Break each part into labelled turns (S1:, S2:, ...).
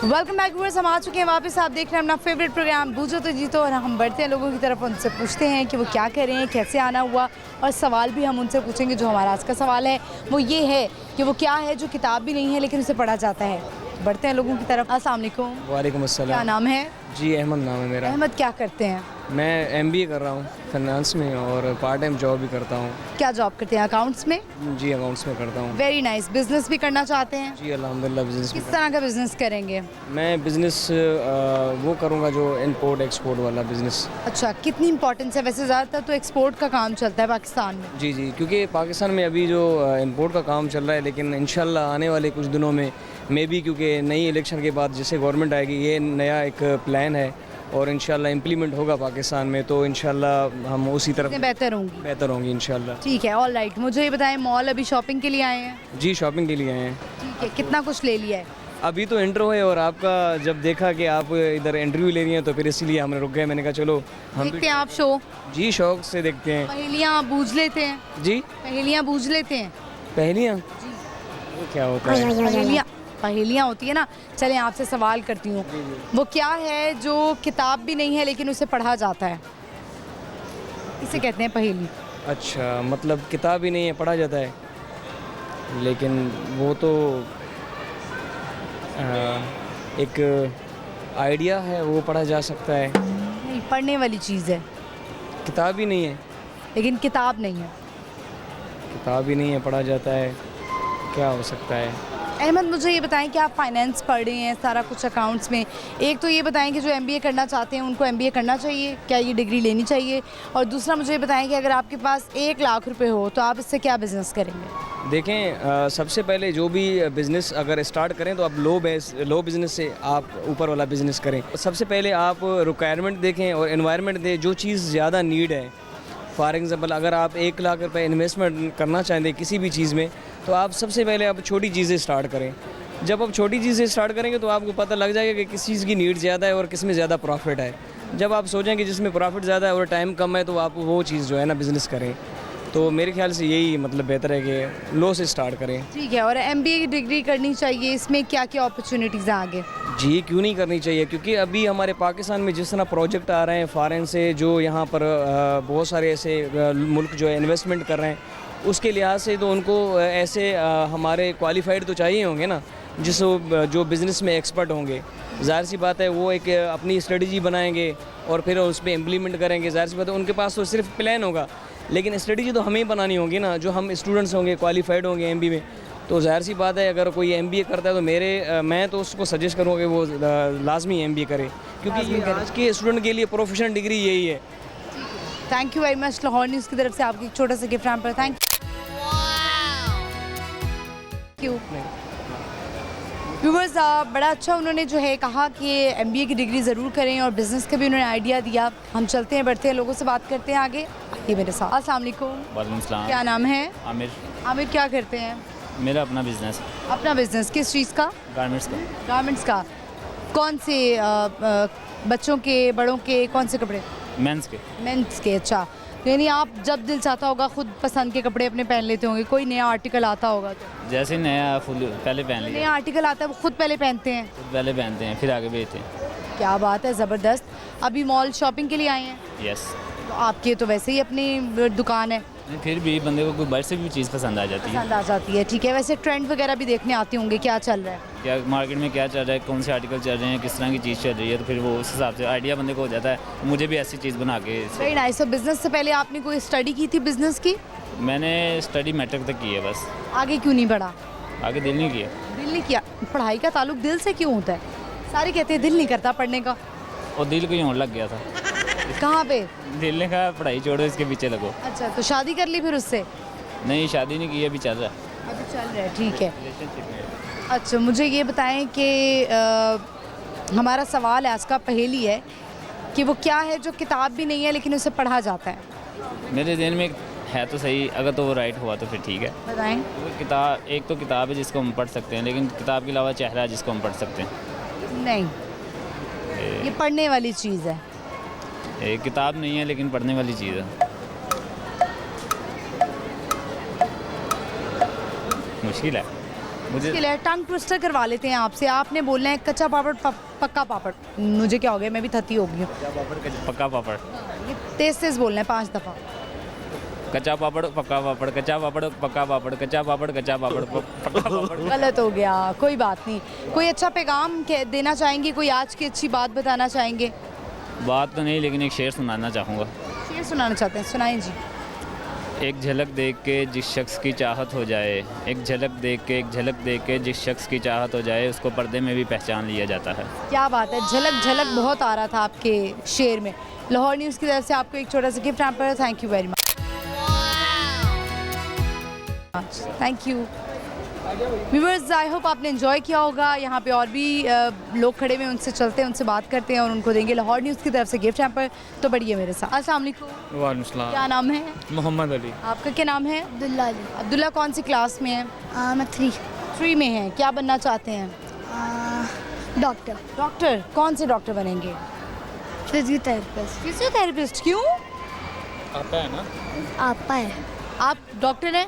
S1: Welcome back viewers, हम आ चुके हैं वापस। आप देख रहे हैं अपना फेवरेट प्रोग्राम बूझो तो जीतो, और हम बढ़ते हैं लोगों की तरफ, उनसे पूछते हैं कि वो क्या कर रहे हैं, कैसे आना हुआ, और सवाल भी हम उनसे पूछेंगे। जो हमारा आज का सवाल है वो ये है कि वो क्या है जो किताब भी नहीं है लेकिन उसे पढ़ा जाता है। बढ़ते हैं लोगों की तरफ। अस्सलाम वालेकुम।
S2: वालेकुम अस्सलाम।
S1: क्या नाम है?
S2: जी अहमद नाम है मेरा।
S1: अहमद, क्या करते हैं?
S2: मैं एमबीए कर रहा हूँ फाइनेंस में, और पार्ट टाइम जॉब भी करता हूँ।
S1: क्या जॉब करते हैं? अकाउंट्स में?
S2: जी अकाउंट्स में करता हूँ।
S1: Very nice. बिजनेस भी करना चाहते हैं?
S2: जी अल्हम्दुलिल्लाह बिजनेस
S1: किस तरह का बिजनेस करेंगे?
S2: मैं बिजनेस वो करूँगा जो इंपोर्ट एक्सपोर्ट वाला बिजनेस।
S1: अच्छा, कितनी इंपॉर्टेंस है? वैसे ज़्यादातर तो एक्सपोर्ट का काम चलता है पाकिस्तान में।
S2: जी क्योंकि पाकिस्तान में अभी जो इंपोर्ट का काम चल रहा है, लेकिन इंशाल्लाह आने वाले कुछ दिनों में भी, क्योंकि नई इलेक्शन के बाद जैसे गवर्नमेंट आएगी, ये नया एक प्लान है और इंशाल्लाह इम्प्लीमेंट होगा पाकिस्तान में, तो इंशाल्लाह हम उसी तरफ
S1: बेहतर होंगी
S2: इंशाल्लाह।
S1: ठीक है, ऑल राइट। मुझे ये बताएं, मॉल अभी शॉपिंग के लिए आए हैं?
S2: जी शॉपिंग के लिए आए हैं।
S1: ठीक है, कितना कुछ ले लिया है?
S2: अभी तो इंटरव्यू है, और आपका जब देखा कि आप इधर इंटरव्यू ले रही हैं तो फिर इसीलिए हमने रुक गए। मैंने कहा चलो हम
S1: देखते हैं आप शो।
S2: जी शौक से देखते हैं।
S1: पहेलियाँ बूझ लेते हैं।
S2: जी
S1: पहेलियाँ बूझ लेते हैं।
S2: पहेलियाँ वो क्या होता है?
S1: पहेलियाँ होती है ना। चलें, आपसे सवाल करती हूँ। वो क्या है जो किताब भी नहीं है लेकिन उसे पढ़ा जाता है? इसे कहते हैं पहेली।
S2: अच्छा, मतलब किताब ही नहीं है, पढ़ा जाता है, लेकिन वो तो एक आइडिया है, वो पढ़ा जा सकता है।
S1: नहीं, पढ़ने वाली चीज़ है
S2: किताब ही नहीं है।
S1: लेकिन किताब नहीं है।
S2: किताब ही नहीं है, पढ़ा जाता है, क्या हो सकता है?
S1: अहमद, मुझे ये बताएं कि आप फाइनेंस पढ़ रहे हैं, सारा कुछ अकाउंट्स में। एक तो ये बताएं कि जो एमबीए करना चाहते हैं उनको एमबीए करना चाहिए, क्या ये डिग्री लेनी चाहिए? और दूसरा मुझे ये बताएं कि अगर आपके पास 1 लाख रुपए हो तो आप इससे क्या बिज़नेस करेंगे?
S2: देखें, सबसे पहले जो भी बिज़नेस अगर स्टार्ट करें तो आप लो बिज़नेस से आप ऊपर वाला बिज़नेस करें। सबसे पहले आप रिक्वायरमेंट देखें और एनवायरनमेंट दें, जो चीज़ ज़्यादा नीड है। फॉर एग्ज़ाम्पल, अगर आप 1 लाख रुपए इन्वेस्टमेंट करना चाहते हैं किसी भी चीज़ में, तो आप सबसे पहले आप छोटी चीज़ें स्टार्ट करें। जब आप छोटी चीज़ें स्टार्ट करेंगे तो आपको पता लग जाएगा कि किस चीज़ की नीड ज़्यादा है और किस में ज़्यादा प्रॉफिट है। जब आप सोचें कि जिसमें प्रॉफिट ज़्यादा है और टाइम कम है, तो आप वो चीज़ जो है ना बिज़नेस करें। तो मेरे ख्याल से यही मतलब बेहतर है कि लो से स्टार्ट करें।
S1: ठीक है, और एमबीए की डिग्री करनी चाहिए, इसमें क्या क्या अपॉर्चुनिटीज़ हैं आगे?
S2: जी क्यों नहीं करनी चाहिए, क्योंकि अभी हमारे पाकिस्तान में जिस तरह प्रोजेक्ट आ रहे हैं फॉरेन से, जो यहाँ पर बहुत सारे ऐसे मुल्क जो है इन्वेस्टमेंट कर रहे हैं, उसके लिहाज से तो उनको ऐसे हमारे क्वालिफाइड तो चाहिए होंगे ना, जो बिज़नेस में एक्सपर्ट होंगे। ज़ाहिर सी बात है वो एक अपनी स्ट्रेटजी बनाएंगे और फिर उस पर इम्प्लीमेंट करेंगे। ज़ाहिर सी बात है उनके पास तो सिर्फ प्लान होगा, लेकिन स्ट्रेटजी तो हमें ही बनानी होगी ना, जो हम स्टूडेंट्स होंगे, क्वालिफाइड होंगे एमबीए में। तो ज़ाहिर सी बात है अगर कोई एमबीए करता है तो मैं तो उसको सजेस्ट करूँगा कि वो लाजमी एमबीए करे, क्योंकि ये आज के स्टूडेंट के लिए प्रोफेशनल डिग्री यही है।
S1: Thank you very much. Lahore news की तरफ से आपकी एक छोटा सा गिफ्ट पर। Thank you. व्यूअर्स, बड़ा अच्छा उन्होंने जो है कहा कि एमबीए की डिग्री ज़रूर करें, और बिज़नेस का भी उन्होंने आइडिया दिया। हम चलते हैं, बढ़ते हैं, लोगों से बात करते हैं आगे। ये मेरे साथ। अस्सलाम वालेकुम।
S3: वालेकुम सलाम।
S1: क्या नाम है?
S3: आमिर।
S1: आमिर, क्या करते हैं?
S3: मेरा अपना बिज़नेस।
S1: अपना बिज़नेस किस चीज़ का?
S3: गारमेंट्स का।
S1: गारमेंट्स का। कौन से बच्चों के, बड़ों के, कौन से कपड़े?
S3: मेंस के।
S1: मेंस के। अच्छा, यानी आप जब दिल चाहता होगा खुद पसंद के कपड़े अपने पहन लेते होंगे? कोई नया आर्टिकल आता होगा तो?
S3: जैसे नया फुल पहले पहन लिया।
S1: नया आर्टिकल आता है वो खुद पहले पहनते हैं?
S3: खुद पहले पहनते हैं, फिर आगे बेचते हैं।
S1: क्या बात है, ज़बरदस्त। अभी मॉल शॉपिंग के लिए आए हैं?
S3: यस।
S1: तो आपकी तो वैसे ही अपनी दुकान है,
S3: फिर भी बंदे को कोई बाहर से भी चीज़ पसंद आ जाती है।
S1: पसंद आ जाती है। ठीक है, वैसे ट्रेंड वगैरह भी देखने आते होंगे, क्या चल रहा है?
S3: क्या मार्केट में क्या चल रहा है, कौन से आर्टिकल चल रहे हैं, किस तरह की चीज़ चल रही है, तो फिर वो उस हिसाब से आइडिया बंदे को हो जाता है। मुझे भी ऐसी चीज़ बना के
S1: वेरी नाइस। तो बिज़नेस से पहले आपने कोई स्टडी की थी बिज़नेस की?
S3: मैंने स्टडी मैट्रिक तक की है बस।
S1: आगे क्यों नहीं बढ़ा?
S3: आगे दिल नहीं किया।
S1: दिल नहीं किया? पढ़ाई का ताल्लुक दिल से क्यों होता है? सारे कहते हैं दिल नहीं करता पढ़ने का।
S3: और दिल कहीं और लग गया था।
S1: कहाँ पे?
S3: दिल ने कहा पढ़ाई छोड़ो, इसके पीछे लगो।
S1: अच्छा, तो शादी कर ली फिर उससे?
S3: नहीं, शादी नहीं की, अभी चल रहा है।
S1: अभी चल रहा है, ठीक है।
S3: रिलेशनशिप में।
S1: अच्छा, मुझे ये बताएं कि हमारा सवाल आज का पहेली है कि वो क्या है जो किताब भी नहीं है लेकिन उसे पढ़ा जाता है?
S3: मेरे ज़हन में है तो सही, अगर तो वो राइट हुआ तो फिर ठीक है।
S1: बताएं।
S3: तो किताब, एक तो किताब है जिसको हम पढ़ सकते हैं, लेकिन किताब के अलावा चेहरा है जिसको हम पढ़ सकते हैं।
S1: नहीं, ये पढ़ने वाली चीज़ है।
S3: एक किताब नहीं है लेकिन पढ़ने वाली चीज़ है। मुश्किल है। मुझे
S1: इसके लिए टंग ट्विस्टर करवा लेते हैं आपसे। आपने बोलना है कच्चा पापड़ पक्का पापड़। मुझे क्या हो गया, मैं भी थती हो गई हूँ।
S3: पक्का पापड़,
S1: ये तेज तेज बोलना है 5 दफ़ा।
S3: कच्चा पापड़ पक्का पापड़, कच्चा पापड़ पक्का पापड़, कच्चा पापड़ पक्का पापड़।
S1: गलत हो गया, कोई बात नहीं। कोई अच्छा पैगाम देना चाहेंगे, कोई आज की अच्छी बात बताना चाहेंगे?
S3: बात तो नहीं, लेकिन एक शेर सुनाना चाहूँगा।
S1: शेर सुनाना चाहते हैं, सुनाएं जी।
S3: एक झलक देख के जिस शख्स की चाहत हो जाए, एक झलक देख के जिस शख्स की चाहत हो जाए, उसको पर्दे में भी पहचान लिया जाता है।
S1: क्या बात है, झलक झलक बहुत आ रहा था आपके शेर में। लाहौर न्यूज़ की तरफ से आपको एक छोटा सा gift hamper. Thank you very much. Thank you viewers, I hope आपने एंजॉय किया होगा। यहाँ पे और भी लोग खड़े हुए, उनसे चलते हैं, उनसे बात करते हैं और उनको देंगे लाहौर न्यूज़ की तरफ से गिफ्ट हैम्पर। तो बढ़िए मेरे साथ। अस्सलाम वालेकुम।
S4: वालेकुम सलाम।
S1: क्या नाम है?
S4: मोहम्मद अली।
S1: आपका क्या नाम है?
S5: अब्दुल्ला अली।
S1: अब्दुल्ला कौन सी क्लास में है?
S5: मैं
S1: 3 में है। क्या बनना चाहते हैं?
S5: Doctor,
S1: doctor. कौन से डॉक्टर बनेंगे?
S5: फिजियोथेरेपिस्ट।
S1: फिजियोथेरेपिस्ट। क्यों?
S4: आता है ना?
S5: आपा है।
S1: आप डॉक्टर हैं?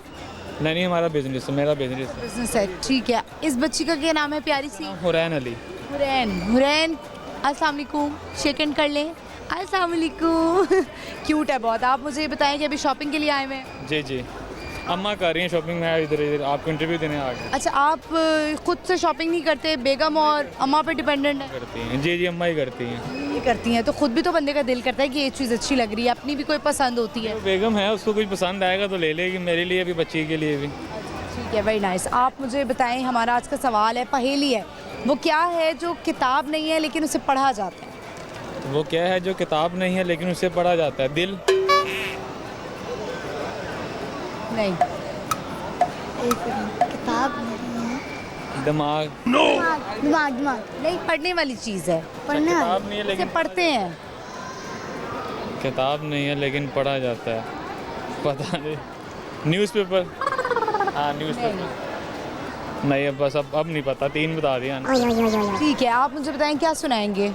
S4: नहीं, हमारा बिजनेस है, मेरा बिजनेस है।
S1: बिजनेस है, ठीक है। इस बच्ची का क्या नाम है प्यारी सी?
S4: हुरैन अली।
S1: हुरैन। अस्सलाम वालेकुम। शेक हैंड कर लें। अस्सलाम वालेकुम। क्यूट है बहुत। आप मुझे ये बताएं कि अभी शॉपिंग के लिए आए हुए हैं?
S4: जी। अम्मा कर रही हैं शॉपिंग, मैं इधर आपको इंटरव्यू देने आ गया।
S1: अच्छा, आप खुद से शॉपिंग नहीं करते? बेगम और अम्मा पे डिपेंडेंट है?
S4: करती हैं जी, अम्मा ही करती हैं।
S1: ये करती हैं तो खुद भी तो बंदे का दिल करता है कि ये चीज़ अच्छी लग रही है, अपनी भी कोई पसंद होती है।
S4: तो बेगम है, उसको कुछ पसंद आएगा तो ले लेगी, मेरे लिए भी, बच्ची के लिए भी।
S1: ठीक है, वेरी नाइस। आप मुझे बताएं, हमारा आज का सवाल है, पहेली है, वो क्या है जो किताब नहीं है लेकिन उसे पढ़ा जाता है?
S4: तो वो क्या है जो किताब नहीं है लेकिन उसे पढ़ा जाता है? दिल।
S1: नहीं।
S5: किताब नहीं है।
S4: दिमाग।
S5: दिमाग।
S1: नहीं, पढ़ने वाली चीज़ है।
S5: पढ़ना है।
S4: किताब नहीं है
S1: इसे
S4: लेकिन
S1: पढ़ते हैं।
S4: किताब नहीं है लेकिन पढ़ा जाता है, पता नहीं। न्यूज़पेपर। हाँ, न्यूज़पेपर। नहीं, अब बस अब नहीं पता, 3 बता दिया।
S1: ठीक है, आप मुझे बताएं क्या सुनाएंगे?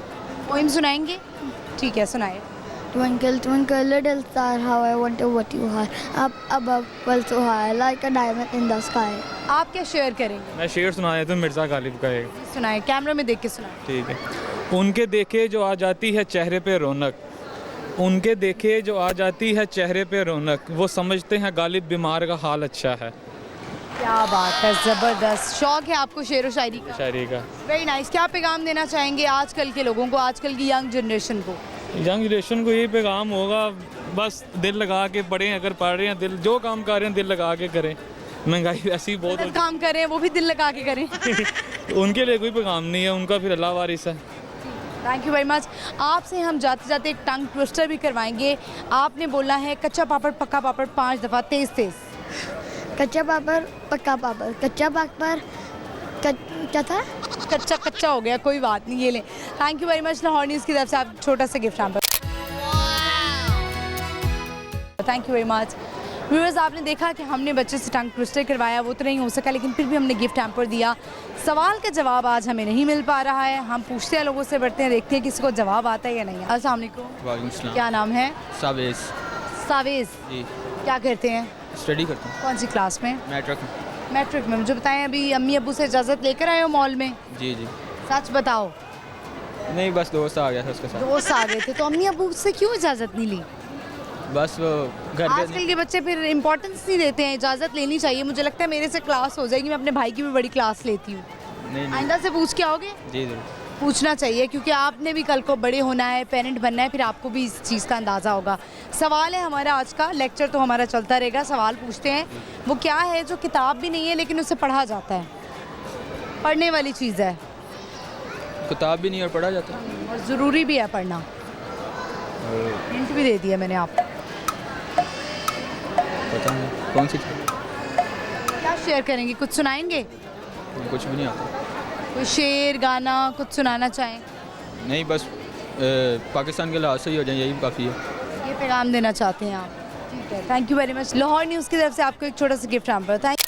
S1: पोइम सुनाएंगे? ठीक है, सुनाए।
S5: Twinkle, twinkle, little star, how I wonder what you are. Up above, well so high, like a diamond in the sky.
S1: आप क्या शेयर करेंगे?
S4: मैं शेर सुना देता हूँ मिर्ज़ा गालिब का एक।
S1: सुनाए, कैमरा में देख के सुनाए।
S4: ठीक है। उनके देखे जो आ जाती है चेहरे पे रौनक, उनके देखे जो आ जाती है चेहरे पे रौनक, वो समझते हैं गालिब बीमार का हाल अच्छा है।
S1: क्या बात है, ज़बरदस्त। शौक है आपको शेर व शायरी का?
S4: शायरी का।
S1: Very nice. क्या पैगाम देना चाहेंगे आजकल के लोगों को, आजकल की यंग जनरेशन को?
S4: यंग जनरेशन को यही पैगाम होगा, बस दिल लगा के पढ़ें, अगर पढ़ रहे हैं दिल, जो काम कर रहे हैं दिल लगा के करें। महंगाई ऐसी बहुत
S1: गलत काम कर रहे हैं वो भी दिल लगा के करें।
S4: उनके लिए कोई पैगाम नहीं है, उनका फिर अल्लाह वारिस है।
S1: Thank you very much. आपसे हम जाते जाते एक टंग ट्विस्टर भी करवाएंगे। आपने बोलना है कच्चा पापड़ पक्का पापड़ 5 दफ़ा, तेज तेज।
S5: कच्चा पापड़ पक्का पापड़, कच्चा पापड़ क्या था?
S1: कच्चा कच्चा हो गया, कोई बात नहीं, ये लें। Thank you very much. Lahore news की तरफ से आप छोटा सा gift hamper. Thank you very much. Viewers, आपने देखा कि हमने बच्चे से टंग ट्विस्टर करवाया, वो तो नहीं हो सका, लेकिन फिर भी हमने गिफ्ट हैम्पर दिया। सवाल का जवाब आज हमें नहीं मिल पा रहा है, हम पूछते हैं लोगों से, बढ़ते हैं, देखते हैं किसी को जवाब आता है या नहीं। अस्सलाम वालेकुम।
S6: वालेकुम सलाम।
S1: क्या नाम है?
S6: सावेज।
S1: सावेज।
S6: जी।
S1: क्या करते हैं?
S6: स्टडी करता हूँ।
S1: कौन सी क्लास में?
S6: मैट्रिक।
S1: मैट्रिक में। मुझे बताएं, अभी अम्मी अब्बू से इजाज़त लेकर आए हो मॉल में?
S6: जी।
S1: सच बताओ।
S6: नहीं, बस दोस्त आ गया था उसके साथ।
S1: दोस्त आ गए थे, तो अम्मी अब्बू से क्यों इजाज़त नहीं ली?
S6: बस वो घर पे
S1: आजकल के बच्चे फिर इम्पोर्टेंस नहीं देते हैं, इजाज़त लेनी चाहिए। मुझे लगता है मेरे से क्लास हो जाएगी, मैं अपने भाई की भी बड़ी क्लास लेती हूँ।
S6: नहीं।
S1: आइंदा से पूछ के आओगे?
S6: जी।
S1: पूछना चाहिए, क्योंकि आपने भी कल को बड़े होना है, पेरेंट बनना है, फिर आपको भी इस चीज़ का अंदाज़ा होगा। सवाल है हमारा आज का, लेक्चर तो हमारा चलता रहेगा, सवाल पूछते हैं। वो क्या है जो किताब भी नहीं है लेकिन उसे पढ़ा जाता है? पढ़ने वाली चीज़ है
S6: किताब भी नहीं और पढ़ा जाता।
S1: और ज़रूरी भी है पढ़ना। हिंट भी दे दिया मैंने आपको।
S6: पता नहीं कौन सी थी।
S1: क्या शेयर करेंगे, कुछ सुनाएंगे?
S6: कुछ भी नहीं आता।
S1: कोई शेर गाना कुछ सुनाना चाहें?
S6: नहीं, बस पाकिस्तान के लिहाज से ही हो जाए, यही काफ़ी है।
S1: ये पैगाम देना चाहते हैं आप? ठीक है, thank you very much. Lahore news की तरफ से आपको एक छोटा सा gift hamper. Thank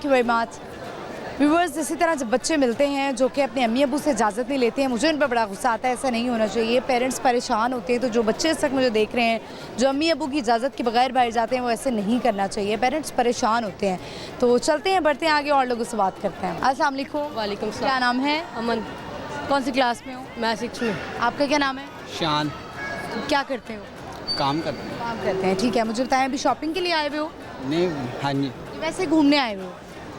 S1: you very much. Viewers, इसी तरह जब बच्चे मिलते हैं जो कि अपने अम्मी अबू से इजाज़त नहीं लेते हैं, मुझे इन पर बड़ा गुस्सा आता है। ऐसा नहीं होना चाहिए। पेरेंट्स परेशान होते हैं, तो जो बच्चे इस वक्त मुझे देख रहे हैं जो अम्मी अबू की इजाज़त के बगैर बाहर जाते हैं, वो ऐसे नहीं करना चाहिए। पेरेंट्स परेशान होते हैं। तो चलते हैं, बढ़ते हैं आगे और लोगों से बात करते हैं। अस्सलाम वालेकुम।
S7: वालेकुम सलाम।
S1: क्या नाम है?
S7: अमन।
S1: कौन सी क्लास में हो?
S7: मैं 6 में।
S1: आपका क्या नाम है?
S8: शान।
S1: क्या करते हो?
S8: काम करते हैं।
S1: काम करते हैं, ठीक है। मुझे बताएं, अभी शॉपिंग के लिए आए हुए हो?
S8: नहीं, हाँ जी,
S1: वैसे घूमने आए हुए हो?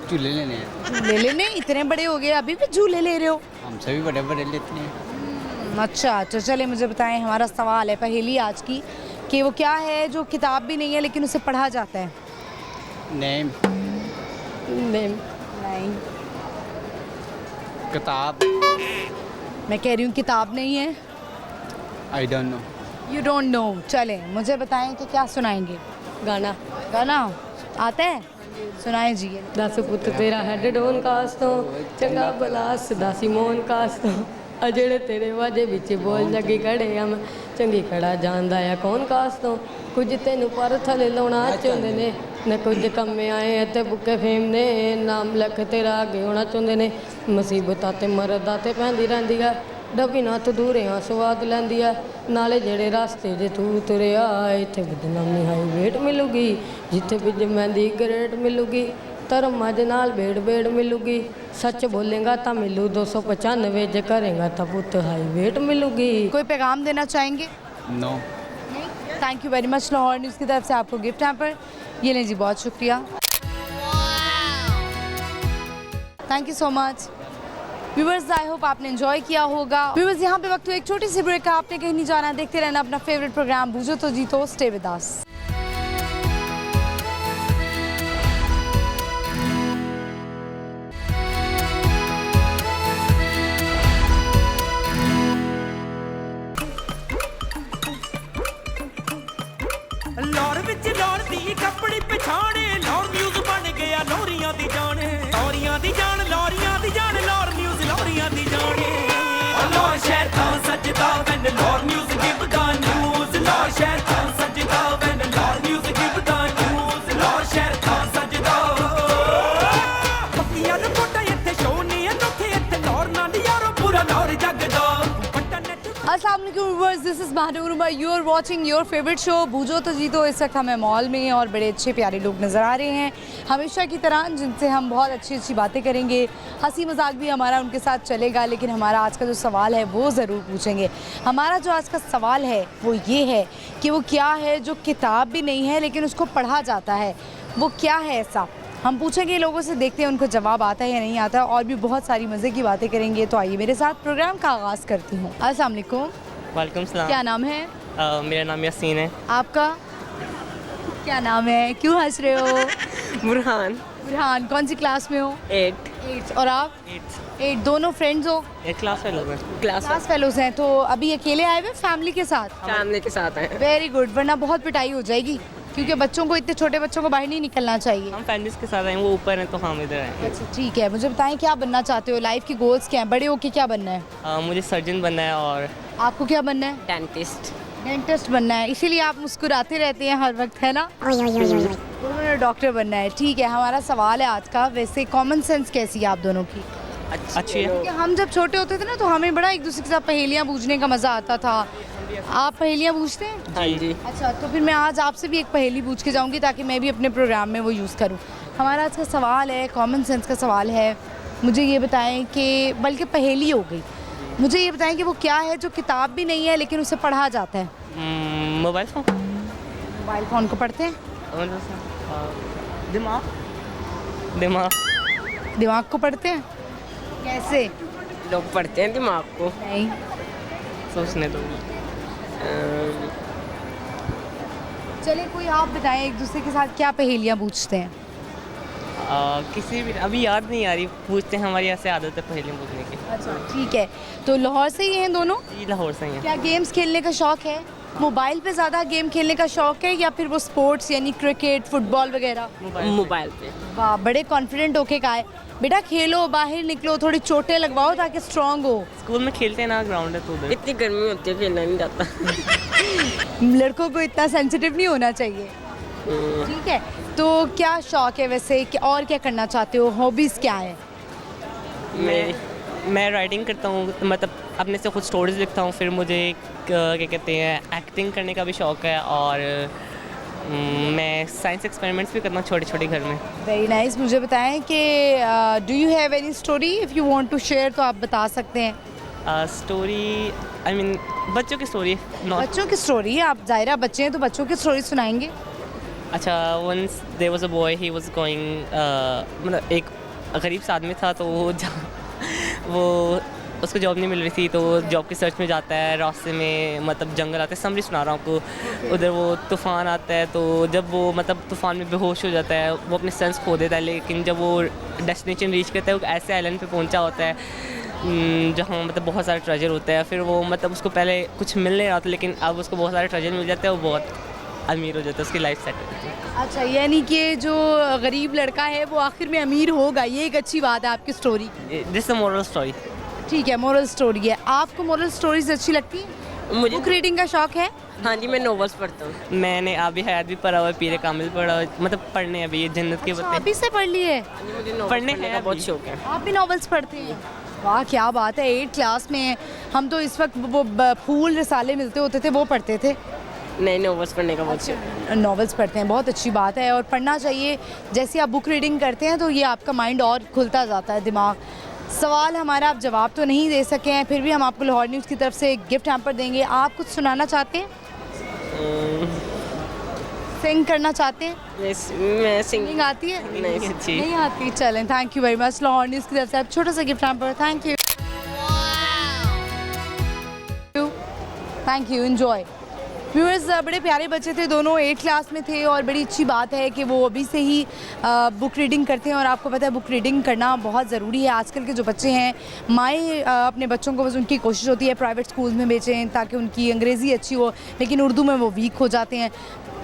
S8: झूले लेने हैं।
S1: झूले लेने? इतने बड़े हो गए अभी भी झूले ले रहे हो?
S8: हमसे भी बड़े बड़े लेते हैं।
S1: अच्छा, तो चले मुझे बताएं, हमारा सवाल है पहेली आज की कि वो क्या है जो किताब भी नहीं है लेकिन उसे पढ़ा जाता है?
S8: नेम।
S7: नेम।
S1: नहीं,
S8: किताब।
S1: मैं कह रही हूँ किताब नहीं है।
S8: I don't know.
S1: You don't know. चले मुझे बताएं कि क्या सुनाएंगे?
S7: गाना।
S1: गाना आता है? सुनाएं जी।
S7: 10 पुत तेरा हैड डोन कास तो चंगा बलास दासी मोहन कास तो ਆ ਜਿਹੜੇ ਤੇਰੇ ਵਾਜੇ ਵਿੱਚ ਬੋਲ ਲੱਗੀ ਖੜੇ ਆ ਮੈਂ ਚੰਗੀ ਖੜਾ ਜਾਂਦਾ ਆ ਕੌਣ ਕਾਸ ਤੋਂ ਕੁਝ ਤੈਨੂੰ ਪਰ ਥਲੇ ਲਾਉਣਾ ਚਾਹੁੰਦੇ ਨੇ ਨਾ ਕੁਝ ਕੰਮੇ ਆਏ ਅਤੇ ਬੁੱਕੇ ਫੇਮ ਨੇ ਨਾਮ ਲਿਖ ਤੇਰਾ ਅੱਗੇ ਹੋਣਾ ਚਾਹੁੰਦੇ ਨੇ ਮੁਸੀਬਤਾਂ ਤੇ ਮਰਦਾ ਤੇ ਪੈਂਦੀ ਰਹਿੰਦੀ ਆ ਡੱਬੀ ਨਾ ਤੂੰ ਦੂਰਿਆਂ ਸਵਾਦ ਲੈਂਦੀ ਆ ਨਾਲੇ ਜਿਹੜੇ ਰਸਤੇ ਜੇ ਤੂੰ ਤੁਰਿਆ ਇੱਥੇ ਬਦਨਾਮੀ ਹਾਈ ਵੇਟ ਮਿਲੂਗੀ ਜਿੱਥੇ ਵਿੱਚ ਮਹਿੰਦੀ ਗ੍ਰੇਡ ਮਿਲੂਗੀ ਧਰਮ ਮਜ ਨਾਲ ਬੇੜ ਬੇੜ ਮਿਲੂਗੀ सच बोलेगा तो मिलू 295 जे करेगा तो पुत हाई वेट मिलूगी।
S1: कोई पैगाम देना चाहेंगे?
S8: No.
S1: Thank you very much. Lahore news की तरफ से आपको गिफ्ट यहाँ पर ये लें जी, बहुत शुक्रिया। Thank you so much. Viewers, I hope आपने एंजॉय किया होगा। व्यूअर्स, यहाँ पे वक्त हुआ एक छोटी सी ब्रेक का। आपने कहीं नहीं जाना, देखते रहना अपना फेवरेट प्रोग्राम बूझो तो जीतो। Stay with us.
S9: लौर विच लौर दी कपड़ी पछाणे लौर न्यूज़ बन गया लौरियां दी जान लौरियां दी जान लौर न्यूज़ लौरियां दी जाने लौर शहर था सजदा वैन Lahore news give the news Lahore शहर था सजदा वैन Lahore news give the news Lahore शहर था सजदा पक्कियां रिपोर्टां इत्थे शो नहीं अनोखे इत्थे लौर नाल यारो पूरा लौर जगदा।
S1: अस्सलाम वालेकुम viewers, this is Mahnoor Umar. You are watching your favourite show बूझो तो जीतो। इस वक्त हमें मॉल में और बड़े अच्छे प्यारे लोग नज़र आ रहे हैं हमेशा की तरह, जिनसे हम बहुत अच्छी अच्छी बातें करेंगे। हंसी मजाक भी हमारा उनके साथ चलेगा, लेकिन हमारा आज का जो सवाल है वो ज़रूर पूछेंगे। हमारा जो आज का सवाल है वो ये है कि वो क्या है जो किताब भी नहीं है लेकिन उसको पढ़ा जाता है? वो क्या है ऐसा? हम पूछेंगे लोगों से, देखते हैं उनको जवाब आता है या नहीं आता। और भी बहुत सारी मज़े की बातें करेंगे। तो आइए मेरे साथ प्रोग्राम का आगाज़ करती हूँ। अस्सलाम वालेकुम।
S10: वालेकुम सलाम।
S1: क्या नाम है?
S10: मेरा नाम यासीन है।
S1: आपका क्या नाम है? क्यों हंस रहे हो?
S10: बुरहान।
S1: बुरहान, कौन सी क्लास में हो?
S10: 8।
S1: और आप? 8। दोनों फ्रेंड्स हो?
S10: एक क्लास फेलो में।
S1: क्लास फेलोज हैं। तो अभी अकेले आए हुए फैमिली के साथ?
S10: फैमिली के साथ हैं।
S1: वेरी गुड, वरना बहुत पिटाई हो जाएगी क्योंकि बच्चों को, इतने छोटे बच्चों को बाहर नहीं निकलना चाहिए।
S10: हम फैमिली के साथ आए, वो ऊपर हैं तो हम इधर आए।
S1: अच्छा ठीक है। मुझे बताएं क्या बनना चाहते हो? लाइफ के गोल्स क्या हैं? बड़े होके क्या बनना है?
S10: मुझे सर्जन बनना है। और
S1: आपको क्या बनना है?
S10: डेंटिस्ट।
S1: डेंटिस्ट बनना है, इसीलिए आप मुस्कुराते रहते हैं हर वक्त, है ना? उन्होंने डॉक्टर बनना है। ठीक है, हमारा सवाल है आज का, वैसे कॉमन सेंस कैसी है आप दोनों की?
S10: अच्छी है।
S1: क्योंकि हम जब छोटे होते थे ना तो हमें बड़ा एक दूसरे के साथ पहेलियाँ बूझने का मज़ा आता था। आप पहेलियाँ पूछते हैं?
S10: हाँ जी।
S1: अच्छा, तो फिर मैं आज आपसे भी एक पहेली पूछ के जाऊंगी ताकि मैं भी अपने प्रोग्राम में वो यूज़ करूं। हमारा आज का सवाल है, कॉमन सेंस का सवाल है। मुझे ये बताएं कि, बल्कि पहेली हो गई, मुझे ये बताएं कि वो क्या है जो किताब भी नहीं है लेकिन उसे पढ़ा जाता है?
S10: Mobile phone.
S1: मोबाइल फ़ोन को पढ़ते हैं?
S10: दिमाग। दिमाग।
S1: दिमाग को पढ़ते हैं? कैसे?
S10: लोग पढ़ते हैं दिमाग को।
S1: नहीं।
S10: सोचने दो।
S1: चलिए कोई आप बताएं, एक दूसरे के साथ क्या पहेलियाँ पूछते हैं?
S10: किसी भी, अभी याद नहीं आ रही, पूछते हैं, हमारी ऐसे आदत है पहेलियाँ पूछने की।
S1: अच्छा ठीक है। तो लाहौर से ही हैं दोनों?
S10: जी लाहौर से ही हैं।
S1: क्या गेम्स खेलने का शौक़ है? मोबाइल पे ज़्यादा गेम खेलने का शौक़ है या फिर वो स्पोर्ट्स यानी क्रिकेट, फुटबॉल वगैरह?
S10: मोबाइल पे।
S1: वाह, बड़े कॉन्फिडेंट होके कहा है। बेटा खेलो, बाहर निकलो, थोड़ी चोटें लगवाओ ताकि स्ट्रांग हो।
S10: स्कूल में खेलते हैं ना, ग्राउंड है तो उधर। इतनी गर्मी होती है, खेलना नहीं जाता।
S1: लड़कों को इतना सेंसिटिव नहीं होना चाहिए। ठीक है, तो क्या शौक़ है वैसे और क्या करना चाहते हो? हॉबीज़ क्या है?
S10: मैं राइटिंग करता हूँ, मतलब अपने से खुद स्टोरीज लिखता हूँ। फिर मुझे क्या कहते हैं, एक्टिंग करने का भी शौक़ है, और मैं साइंस एक्सपेरिमेंट्स भी करता हूँ छोटे छोटे घर में।
S1: Very nice. मुझे बताएं कि do you have any story, if you want to share तो आप बता सकते हैं।
S10: स्टोरी आई मीन बच्चों की स्टोरी।
S1: बच्चों की स्टोरी, आप ज़ाहिरा बच्चे हैं तो बच्चों की स्टोरी सुनाएंगे।
S10: अच्छा, once there was a boy, he was going, मतलब एक गरीब सा आदमी था, तो वो उसको जॉब नहीं मिल रही थी, तो जॉब की सर्च में जाता है। रास्ते में मतलब जंगल आते हैं, समरी सुना रहा हूँ आपको, उधर वो तूफ़ान आता है। तो जब वो मतलब तूफ़ान में बेहोश हो जाता है, वो अपने सेंस खो देता है। लेकिन जब वो डेस्टिनेशन रीच करता है, वो ऐसे आइलैंड पे पहुंचा होता है जहाँ मतलब बहुत सारा ट्रेजर होता है। फिर वो मतलब उसको पहले कुछ मिल नहीं रहा था, लेकिन अब उसको बहुत सारे ट्रेजर मिल जाते हैं, वो बहुत अमीर हो जाता है, उसकी लाइफ सेट हो जाती है।
S1: अच्छा, यानी कि जो गरीब लड़का है वो आखिर में अमीर होगा, ये एक अच्छी बात है आपकी story.
S10: This a moral story.
S1: ठीक है, मोरल स्टोरी है। आपको मोरल स्टोरीज अच्छी लगती है?
S10: मुझे
S1: बुक रीडिंग का शौक है?
S10: हाँ जी, मैं नॉवेल्स पढ़ता हूँ। मैंने आबी हयात भी पढ़ा हुआ है, पीरे कामिल पढ़ा हुआ है, मतलब पढ़ने अभी ये जन्नत के
S1: अच्छा,
S10: बत्ते
S1: अभी से पढ़ लिए?
S10: मुझे पढ़ने का बहुत शौक है।
S1: आप भी नॉवेल्स पढ़ते हैं? वाह, क्या बात है। 8th क्लास में हैं हम, तो इस वक्त वो फूल रिसाले मिलते होते थे, वो पढ़ते थे।
S10: नए नॉवेल्स पढ़ने का बहुत शौक है।
S1: नॉवेल्स पढ़ते हैं, बहुत अच्छी बात है और पढ़ना चाहिए। जैसे आप बुक रीडिंग करते हैं तो ये आपका माइंड और खुलता जाता है, दिमाग। सवाल हमारा आप जवाब तो नहीं दे सके हैं, फिर भी हम आपको लाहौर न्यूज़ की तरफ से एक गिफ्ट हैम्पर देंगे। आप कुछ सुनाना चाहते हैं? सिंग करना चाहते हैं?
S10: मैं
S1: सिंगिंग आती है?
S10: नहीं
S1: नहीं आती। चलें, thank you very much. Lahore news की तरफ से आप छोटा सा gift hamper. Thank you, thank you, enjoy. Viewers, बड़े प्यारे बच्चे थे दोनों, 8th क्लास में थे और बड़ी अच्छी बात है कि वो अभी से ही बुक रीडिंग करते हैं। और आपको पता है बुक रीडिंग करना बहुत ज़रूरी है। आजकल के जो बच्चे हैं, माएँ अपने बच्चों को बस उनकी कोशिश होती है प्राइवेट स्कूल्स में भेजें ताकि उनकी अंग्रेज़ी अच्छी हो, लेकिन उर्दू में वो वीक हो जाते हैं।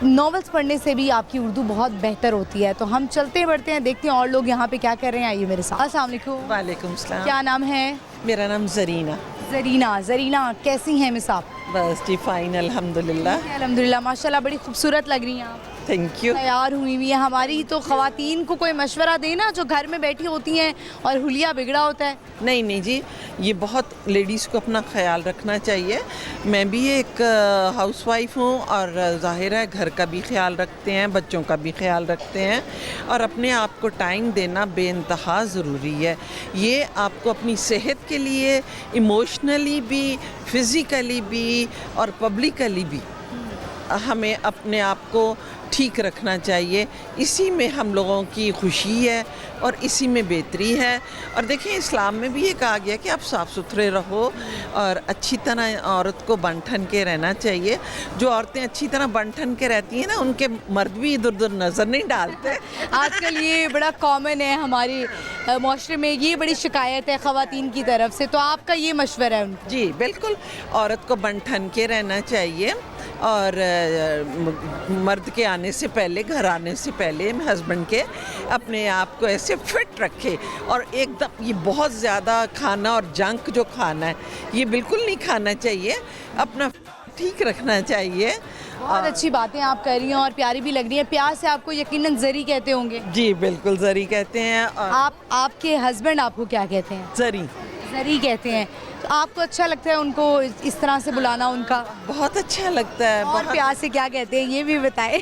S1: नॉवेल्स पढ़ने से भी आपकी उर्दू बहुत बेहतर होती है। तो हम चलते बढ़ते हैं, देखते हैं और लोग यहाँ पे क्या कर रहे हैं। आइए मेरे साथ। अस्सलाम वालेकुम।
S11: वालेकुम सलाम।
S1: क्या नाम है?
S11: मेरा नाम जरीना।
S1: जरीना, कैसी हैं मिस आप?
S11: बस जी फाइन, अल्हम्दुलिल्लाह।
S1: अल्हम्दुलिल्लाह, माशाल्लाह बड़ी खूबसूरत लग रही हैं आप।
S11: Thank you.
S1: तैयार हुई हुई है। हमारी तो ख़वातीन को कोई मशवरा देना जो घर में बैठी होती हैं और हुलिया बिगड़ा होता है।
S11: नहीं जी, ये बहुत लेडीज़ को अपना ख्याल रखना चाहिए। मैं भी एक हाउसवाइफ हूँ और ज़ाहिर है घर का भी ख्याल रखते हैं, बच्चों का भी ख्याल रखते हैं, और अपने आप को टाइम देना बेइंतहा ज़रूरी है। ये आपको अपनी सेहत के लिए इमोशनली भी, फिज़िकली भी और पब्लिकली भी हमें अपने आप को ठीक रखना चाहिए। इसी में हम लोगों की खुशी है और इसी में बेहतरी है। और देखिए, इस्लाम में भी ये कहा गया कि आप साफ़ सुथरे रहो और अच्छी तरह औरत को बन ठन के रहना चाहिए। जो औरतें अच्छी तरह बन ठन के रहती हैं ना, उनके मर्द भी इधर उधर नज़र नहीं डालते।
S1: आजकल ये बड़ा कॉमन है हमारे माशरे में, ये बड़ी शिकायत है ख़वातीन की तरफ से। तो आपका ये मशवरा है उनको?
S11: जी बिल्कुल, औरत को बन ठन के रहना चाहिए और मर्द के आने से पहले, घर आने से पहले हस्बैंड के अपने आप को ऐसे फिट रखे। और एकदम ये बहुत ज़्यादा खाना और जंक जो खाना है ये बिल्कुल नहीं खाना चाहिए, अपना ठीक रखना चाहिए।
S1: बहुत अच्छी बातें आप कर रही हैं और प्यारी भी लग रही हैं। प्यार से आपको यकीनन जरी कहते होंगे?
S11: जी बिल्कुल, जरी कहते हैं। और
S1: आपके हस्बैंड आपको क्या कहते हैं?
S11: जरी
S1: कहते हैं। तो आपको अच्छा लगता है उनको इस तरह से बुलाना? उनका
S11: बहुत अच्छा लगता है।
S1: और प्यार से क्या कहते हैं ये भी बताएं।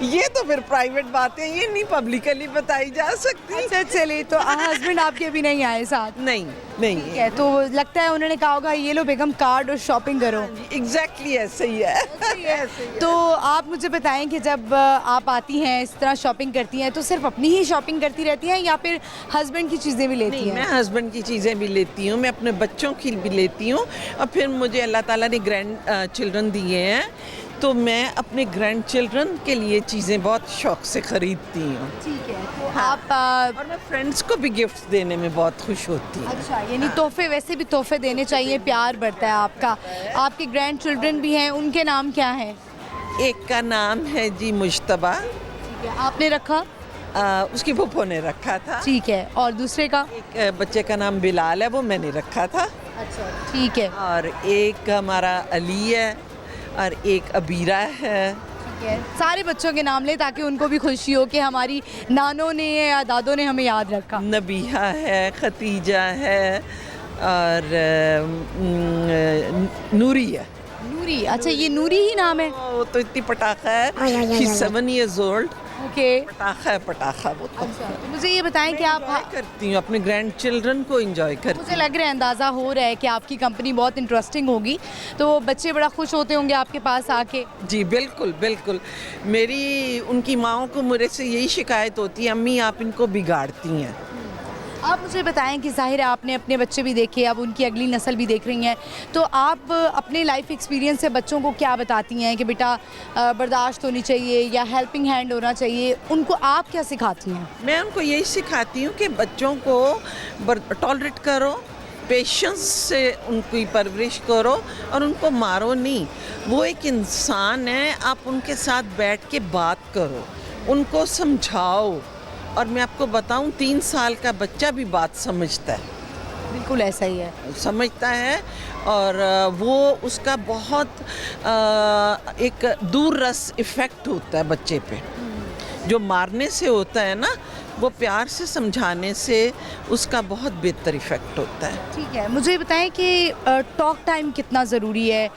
S11: ये तो फिर प्राइवेट बातें, ये नहीं पब्लिकली बताई जा सकती।
S1: अच्छा चलिए, तो हस्बैंड आपके अभी नहीं आए साथ?
S11: नहीं
S1: ठीक है, तो लगता है उन्होंने कहा होगा ये लो बेगम कार्ड और शॉपिंग करो।
S11: एग्जैक्टली ऐसे ही है।
S1: तो आप मुझे बताएं कि जब आप आती हैं इस तरह शॉपिंग करती हैं तो सिर्फ अपनी ही शॉपिंग करती रहती हैं या फिर हस्बैंड की चीज़ें भी लेती हैं?
S11: मैं हस्बैंड की चीज़ें भी लेती हूँ, मैं अपने बच्चों की भी लेती हूँ, और फिर मुझे अल्लाह ताला ने ग्रैंड चिल्ड्रन दिए हैं, तो मैं अपने ग्रैंड चिल्ड्रन के लिए चीज़ें बहुत शौक से ख़रीदती हूँ।
S1: ठीक है, तो आप
S11: और मैं फ्रेंड्स को भी गिफ्ट्स देने में बहुत खुश होती हूँ।
S1: अच्छा, यानी तोहफे, वैसे भी तोहफे देने चाहिए, प्यार बढ़ता है आपका। आपके ग्रैंड चिल्ड्रन भी हैं, उनके नाम क्या हैं?
S11: एक का नाम है जी मुश्तबा।
S1: ठीक है, आपने रखा?
S11: उसकी फूफो ने रखा था।
S1: ठीक है, और दूसरे का?
S11: एक बच्चे का नाम बिलाल है, वो मैंने रखा था।
S1: अच्छा ठीक है।
S11: और एक हमारा अली है और एक अबीरा है।
S1: सारे बच्चों के नाम लें ताकि उनको भी खुशी हो कि हमारी नानों ने या दादों ने हमें याद रखा।
S11: नबीहा है, खतीजा है और नूरी है।
S1: नूरी, अच्छा ये नूरी ही नाम है।
S11: वो तो इतनी पटाखा है, she's 7 years old।
S1: ओके,
S11: पटाखा है, पटाखा वो तो।
S1: तो मुझे ये बताएं कि आप
S11: करती हूँ अपने ग्रैंड चिल्ड्रन को एंजॉय करती
S1: मुझे लग रहा है, अंदाज़ा हो रहा है कि आपकी कंपनी बहुत इंटरेस्टिंग होगी, तो बच्चे बड़ा खुश होते होंगे आपके पास आके।
S11: जी बिल्कुल बिल्कुल। मेरी उनकी माओं को मेरे से यही शिकायत होती है, अम्मी आप इनको बिगाड़ती हैं।
S1: आप मुझे बताएं कि ज़ाहिर है आपने अपने बच्चे भी देखे, अब उनकी अगली नस्ल भी देख रही हैं, तो आप अपने लाइफ एक्सपीरियंस से बच्चों को क्या बताती हैं कि बेटा बर्दाश्त होनी चाहिए या हेल्पिंग हैंड होना चाहिए, उनको आप क्या सिखाती हैं?
S11: मैं उनको यही सिखाती हूँ कि बच्चों को टॉलरेट करो, पेशेंस से उनकी परवरिश करो और उनको मारो नहीं। वो एक इंसान है, आप उनके साथ बैठ के बात करो, उनको समझाओ। और मैं आपको बताऊं 3 साल का बच्चा भी बात समझता है।
S1: बिल्कुल ऐसा ही है,
S11: समझता है और वो उसका बहुत एक दूर रस इफ़ेक्ट होता है बच्चे पे, जो मारने से होता है ना, वो प्यार से समझाने से उसका बहुत बेहतर इफ़ेक्ट होता है।
S1: ठीक है, मुझे बताएं कि टॉक टाइम कितना ज़रूरी है।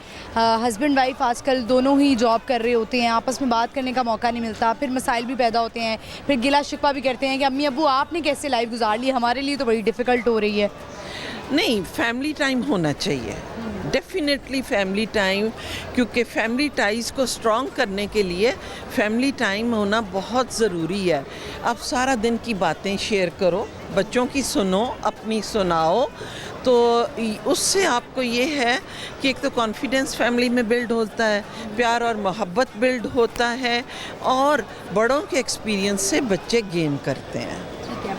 S1: हस्बैंड वाइफ आजकल दोनों ही जॉब कर रहे होते हैं, आपस में बात करने का मौका नहीं मिलता, फिर मसाइल भी पैदा होते हैं, फिर गिला शिकवा भी करते हैं कि अम्मी अब्बू आपने कैसे लाइफ गुजार ली, हमारे लिए तो बड़ी डिफ़िकल्ट हो रही है।
S11: नहीं, फैमिली टाइम होना चाहिए, डेफिनेटली फैमिली टाइम, क्योंकि फैमिली टाइज़ को स्ट्रॉन्ग करने के लिए फैमिली टाइम होना बहुत ज़रूरी है। आप सारा दिन की बातें शेयर करो, बच्चों की सुनो, अपनी सुनाओ, तो उससे आपको ये है कि एक तो कॉन्फिडेंस फैमिली में बिल्ड होता है, प्यार और मोहब्बत बिल्ड होता है और बड़ों के एक्सपीरियंस से बच्चे गेन करते हैं।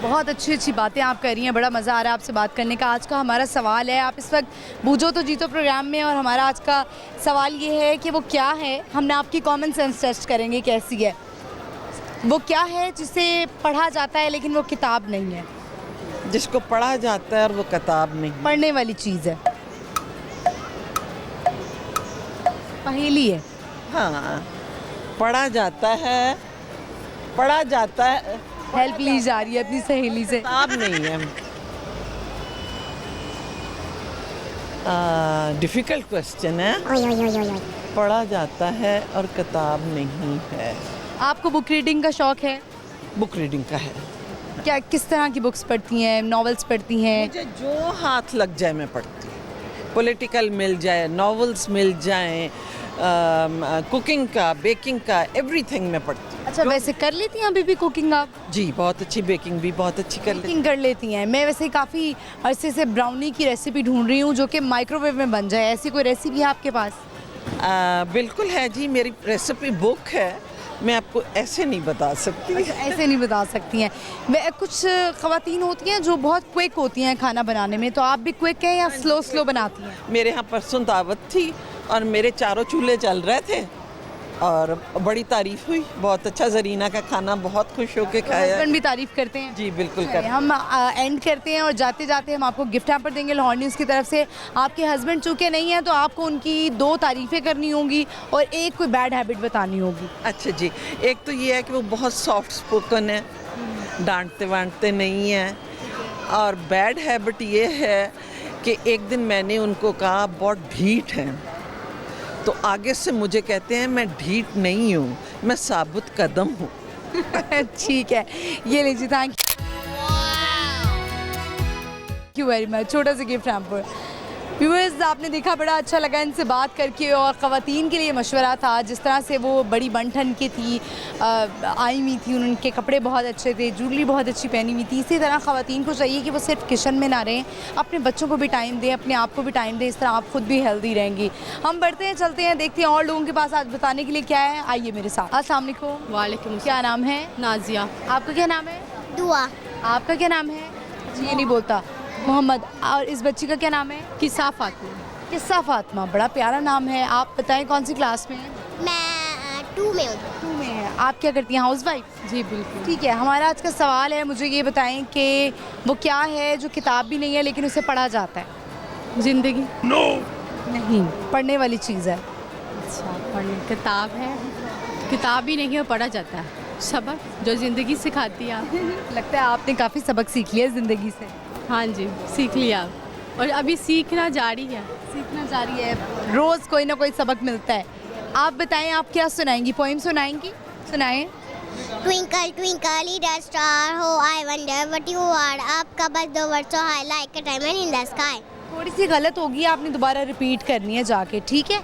S1: बहुत अच्छी बातें आप कर रही हैं, बड़ा मज़ा आ रहा है आपसे बात करने का। आज का हमारा सवाल है, आप इस वक्त बूझो तो जीतो प्रोग्राम में, और हमारा आज का सवाल ये है कि वो क्या है, हमने आपकी कॉमन सेंस टेस्ट करेंगे कैसी है। वो क्या है जिसे पढ़ा जाता है लेकिन वो किताब नहीं है?
S11: जिसको पढ़ा जाता है और वो किताब नहीं,
S1: पढ़ने वाली चीज़ है, पहेली है।
S11: हाँ, पढ़ा जाता है, पढ़ा जाता है।
S1: हेल्प ली जा रही है अपनी सहेली से।
S11: किताब नहीं है। डिफ़िकल्ट क्वेश्चन है। पढ़ा जाता है और किताब नहीं है।
S1: आपको बुक रीडिंग का शौक़ है?
S11: बुक रीडिंग का है।
S1: क्या किस तरह की बुक्स पढ़ती हैं? नॉवेल्स पढ़ती हैं?
S11: मुझे जो हाथ लग जाए मैं पढ़ती हूँ। पॉलिटिकल मिल जाए, नॉवेल्स मिल जाएं, कुकिंग का, बेकिंग का, एवरीथिंग मैं पढ़ती हूँ।
S1: अच्छा, वैसे कर लेती हैं अभी भी कुकिंग आप?
S11: जी, बहुत अच्छी बेकिंग भी बहुत अच्छी
S1: कर लेती हैं। मैं वैसे काफ़ी अरसे से ब्राउनी की रेसिपी ढूंढ रही हूँ जो कि माइक्रोवेव में बन जाए, ऐसी कोई रेसिपी है आपके पास?
S11: बिल्कुल है जी, मेरी रेसिपी बुक है, मैं आपको ऐसे नहीं बता सकती।
S1: अच्छा, ऐसे नहीं बता सकती हैं। मैं कुछ ख़वातीन होती हैं जो बहुत क्विक होती हैं खाना बनाने में, तो आप भी क्विक हैं या स्लो बनाती हैं?
S11: मेरे यहाँ परसों दावत थी और मेरे 4 चूल्हे चल रहे थे और बड़ी तारीफ़ हुई, बहुत अच्छा, ज़रीना का खाना बहुत खुश होकर खाया।
S1: हस्बैंड भी तारीफ़ करते हैं?
S11: जी बिल्कुल करते हैं।
S1: हम एंड करते हैं और जाते जाते हम आपको गिफ्ट हैम्पर देंगे लाहौर न्यूज़ की तरफ से। आपके हस्बैंड चूँकि नहीं हैं तो आपको उनकी 2 तारीफ़ें करनी होंगी और एक कोई बैड हैबिट बतानी होगी।
S11: अच्छा जी, एक तो ये है कि वो बहुत सॉफ्ट स्पोकन है, डांटते वांटते नहीं हैं, और बैड हैबिट ये है कि एक दिन मैंने उनको कहा बहुत ढीठ हैं, तो आगे से मुझे कहते हैं मैं ढीठ नहीं हूँ, मैं साबुत कदम हूँ।
S1: ठीक है, ये लीजिए, थैंक यू वेरी मच। छोटा सा गिफ्ट हैम्पर। व्यूअर्स, आपने देखा, बड़ा अच्छा लगा इनसे बात करके, और ख़वातीन के लिए मशवरा था, जिस तरह से वो बड़ी बन ठन की थी, आई हुई थी, उनके कपड़े बहुत अच्छे थे, ज्वेलरी बहुत अच्छी पहनी हुई थी। इसी तरह ख़वातीन को चाहिए कि वो सिर्फ किचन में ना रहें, अपने बच्चों को भी टाइम दें, अपने आप को भी टाइम दें, इस तरह आप खुद भी हेल्दी रहेंगी। हम बढ़ते हैं, चलते हैं, देखते हैं और लोगों के पास आज बताने के लिए क्या है। आइए मेरे साथ। अस्सलाम वालेकुम।
S7: वालेकुम।
S1: क्या नाम है?
S7: नाजिया।
S1: आपका क्या नाम है?
S5: दुआ।
S1: आपका क्या नाम है? जी, ये नहीं बोलता। मोहम्मद। और इस बच्ची का क्या नाम है?
S7: किस्सा फातिमा।
S1: किस्सा फातिमा, बड़ा प्यारा नाम है। आप बताएं कौन सी क्लास में हैं?
S5: मैं 2 में हूँ।
S1: 2 में है। आप क्या करती हैं? हाउसवाइफ?
S7: जी बिल्कुल।
S1: ठीक है, हमारा आज का सवाल है, मुझे ये बताएं कि वो क्या है जो किताब भी नहीं है लेकिन उसे पढ़ा जाता है?
S7: जिंदगी।
S1: नहीं, पढ़ने वाली चीज़ है।
S7: अच्छा, पढ़ने किताब है। किताब ही नहीं पढ़ा जाता है, सबक जो ज़िंदगी सिखाती है।
S1: लगता है आपने काफ़ी सबक सीख लिया ज़िंदगी से।
S7: हाँ जी, सीख लिया और अभी सीखना जारी है।
S1: सीखना जारी है, रोज़ कोई ना कोई सबक मिलता है। आप बताएं, आप क्या सुनाएंगी? पोइम सुनाएंगी? सुनाएं।
S5: Twinkle, twinkle, little star, how I wonder what you are. आपका बस दो word so high like a diamond in the sky.
S1: थोड़ी सी गलत होगी, आपने दोबारा रिपीट करनी है जाके, ठीक है?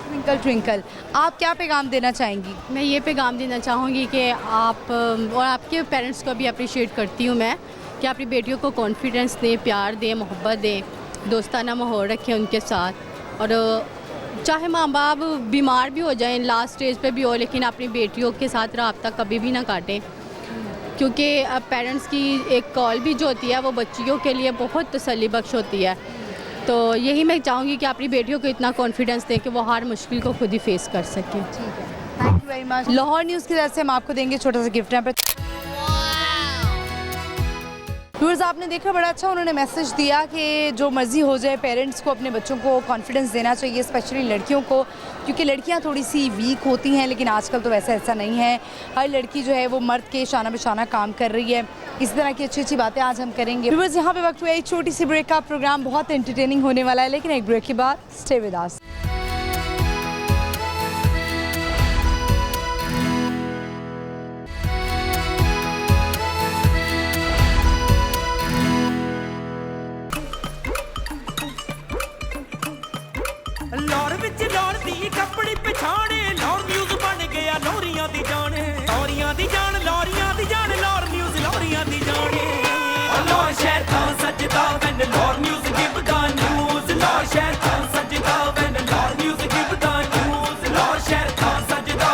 S1: Twinkle twinkle. आप क्या पैगाम देना चाहेंगी?
S7: मैं ये पैगाम देना चाहूँगी कि आप और आपके पेरेंट्स को भी अप्रिशिएट करती हूँ मैं कि अपनी बेटियों को कॉन्फिडेंस दें, प्यार दें, मोहब्बत दें, दोस्ताना माहौल रखें उनके साथ। और चाहे माँ बाप बीमार भी हो जाएं, लास्ट स्टेज पे भी हो, लेकिन अपनी बेटियों के साथ रब्ता कभी भी ना काटें, क्योंकि अब पेरेंट्स की एक कॉल भी जो होती है वो बच्चियों के लिए बहुत तसल्ली बख्श होती है। तो यही मैं चाहूँगी कि अपनी बेटियों को इतना कॉन्फिडेंस दें कि वो हर मुश्किल को खुद ही फेस कर सकें।
S1: ठीक है, thank you very much. Lahore news की तरफ से हम आपको देंगे छोटा सा गिफ्ट रैम्पर। व्यूअर्स, आपने देखा बड़ा अच्छा उन्होंने मैसेज दिया कि जो मर्ज़ी हो जाए, पेरेंट्स को अपने बच्चों को कॉन्फिडेंस देना चाहिए, स्पेशली लड़कियों को, क्योंकि लड़कियां थोड़ी सी वीक होती हैं, लेकिन आजकल तो वैसा ऐसा नहीं है। हर लड़की जो है वो मर्द के शाना बिशाना काम कर रही है। इस तरह की अच्छी अच्छी बातें आज हम करेंगे। व्यूअर्स, यहाँ पे वक्त हुआ एक छोटी सी ब्रेक का। प्रोग्राम बहुत एंटरटेनिंग होने वाला है, लेकिन एक ब्रेक के बाद स्टे विद अस।
S9: लाहौर विच लाहौर दी कपड़ी पछाणे, लाहौर न्यूज़ बन गया लाहौरियां दी जाने, लाहौरियां दी जान, लाहौरियां दी जान, लाहौर न्यूज़ लाहौरियां दी जाने। लाहौर शहर था सजदा when Lahore news give the news, Lahore शहर था सजदा when Lahore news give the news, Lahore शहर था सजदा।